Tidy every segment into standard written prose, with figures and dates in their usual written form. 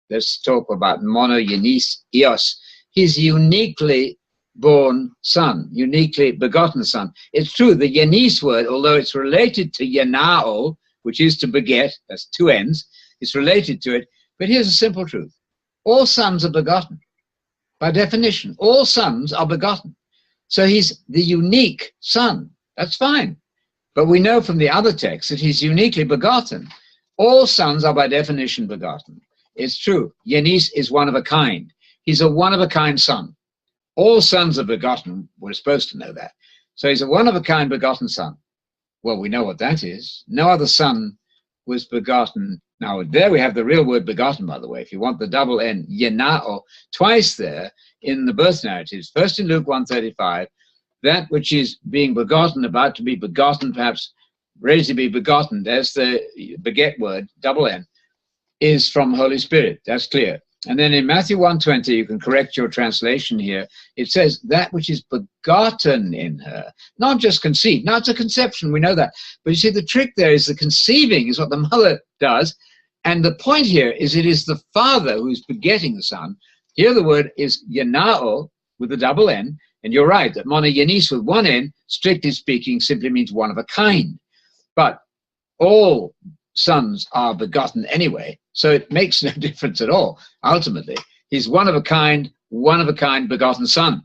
Let's talk about Monogenes, Eos. His uniquely born son, uniquely begotten son. It's true, the Yenis word, although it's related to Yenao, which is to beget, that's two ends, it's related to it. But here's a simple truth. All sons are begotten. By definition, all sons are begotten. So he's the unique son. That's fine. But we know from the other text that he's uniquely begotten. All sons are by definition begotten. It's true. Yenis is one of a kind. He's a one-of-a-kind son. All sons are begotten. We're supposed to know that. So he's a one-of-a-kind begotten son. Well, we know what that is. No other son was begotten. Now, there we have the real word begotten, by the way. If you want the double N, yenao, twice there in the birth narratives. First in Luke 1:35, that which is being begotten, about to be begotten, perhaps ready to be begotten, there's the beget word, double N, is from Holy Spirit. That's clear. And then in Matthew 1:20, you can correct your translation here. It says that which is begotten in her, not just conceived. Now, it's a conception, we know that. But you see, the trick there is the conceiving is what the mother does. And the point here is it is the father who's begetting the son. Here the word is yenao with a double N. And you're right, that monogenes with one N, strictly speaking, simply means one of a kind. But all sons are begotten anyway, so it makes no difference at all. Ultimately, he's one of a kind begotten son.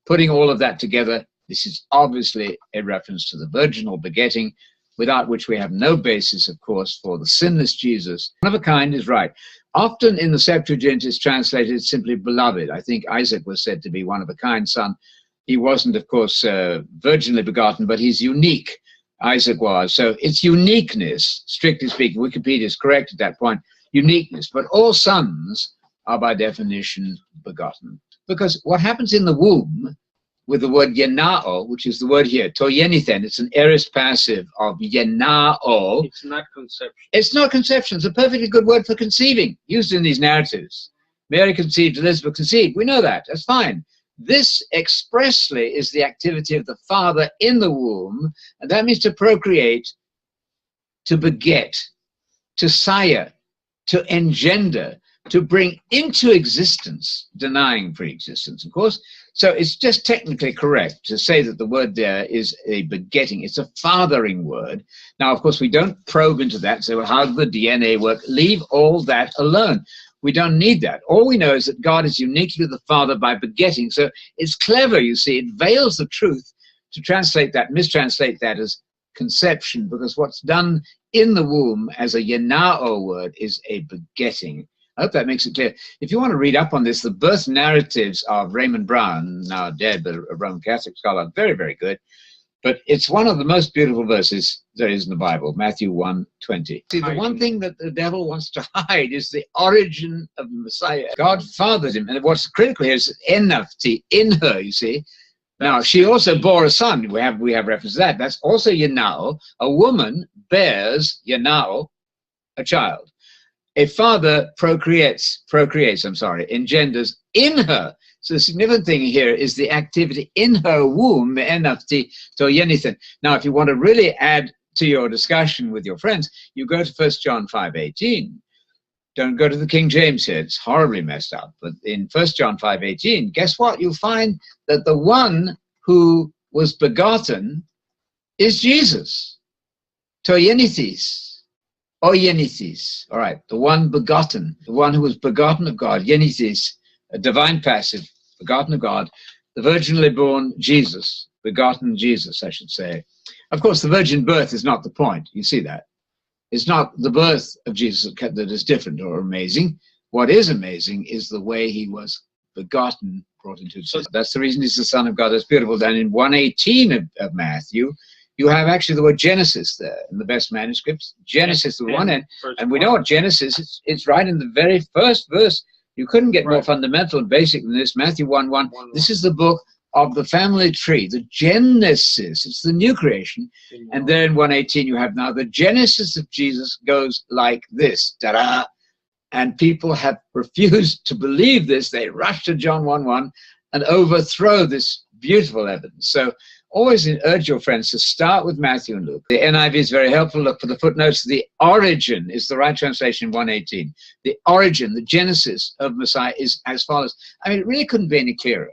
Putting all of that together, this is obviously a reference to the virginal begetting, without which we have no basis, of course, for the sinless Jesus. One of a kind is right. Often in the Septuagint is translated simply beloved. I think Isaac was said to be one of a kind son. He wasn't, of course, virginally begotten, but he's unique. Isaac was. So it's uniqueness, strictly speaking. Wikipedia is correct at that point. Uniqueness. But all sons are by definition begotten. Because what happens in the womb with the word yenao, which is the word here, toyenithen, it's an aorist passive of yenao. It's not conception. It's not conception. It's a perfectly good word for conceiving, used in these narratives. Mary conceived, Elizabeth conceived. We know that. That's fine. This expressly is the activity of the father in the womb, and that means to procreate, to beget, to sire, to engender, to bring into existence, denying pre-existence, of course. So it's just technically correct to say that the word there is a begetting. It's a fathering word. Now, of course, we don't probe into that. So how does the DNA work? Leave all that alone. We don't need that. All we know is that God is uniquely the Father by begetting. So it's clever, you see. It veils the truth to translate that, mistranslate that as conception, because what's done in the womb as a yenao word is a begetting. I hope that makes it clear. If you want to read up on this, the birth narratives of Raymond Brown, now dead, but a Roman Catholic scholar, very, very good. But it's one of the most beautiful verses there is in the Bible, Matthew 1:20. See, the one thing that the devil wants to hide is the origin of the Messiah. God fathered him. And what's critical here is enafti, in her, you see. Now, she also bore a son. We have reference to that. That's also yenao. A woman bears, yenao, a child. A father procreates, engenders in her. So the significant thing here is the activity in her womb, enafti toyenithen. Now, if you want to really add to your discussion with your friends, you go to 1 John 5:18. Don't go to the King James here. It's horribly messed up. But in 1 John 5:18, guess what? You'll find that the one who was begotten is Jesus. Toyenithis. Oyenithis. All right, the one begotten, the one who was begotten of God, yenithis, a divine passive, begotten of God, the virginally born Jesus, begotten Jesus, I should say. Of course, the virgin birth is not the point. You see that. It's not the birth of Jesus that is different or amazing. What is amazing is the way he was begotten, brought into existence. That's the reason he's the Son of God. That's beautiful. And in 1:18 of Matthew, you have actually the word Genesis there in the best manuscripts. Genesis with one end. And we know what Genesis is. It's right in the very first verse. You couldn't get more fundamental and basic than this. Matthew 1:1. This is the book of the family tree, the Genesis. It's the new creation. And then in 1:18 you have now the Genesis of Jesus goes like this. Ta-da! And people have refused to believe this. They rush to John 1:1 and overthrow this beautiful evidence. So always urge your friends to start with Matthew and Luke. The NIV is very helpful. Look for the footnotes. The origin is the right translation, 118. The origin, the genesis of Messiah is as follows. I mean, it really couldn't be any clearer.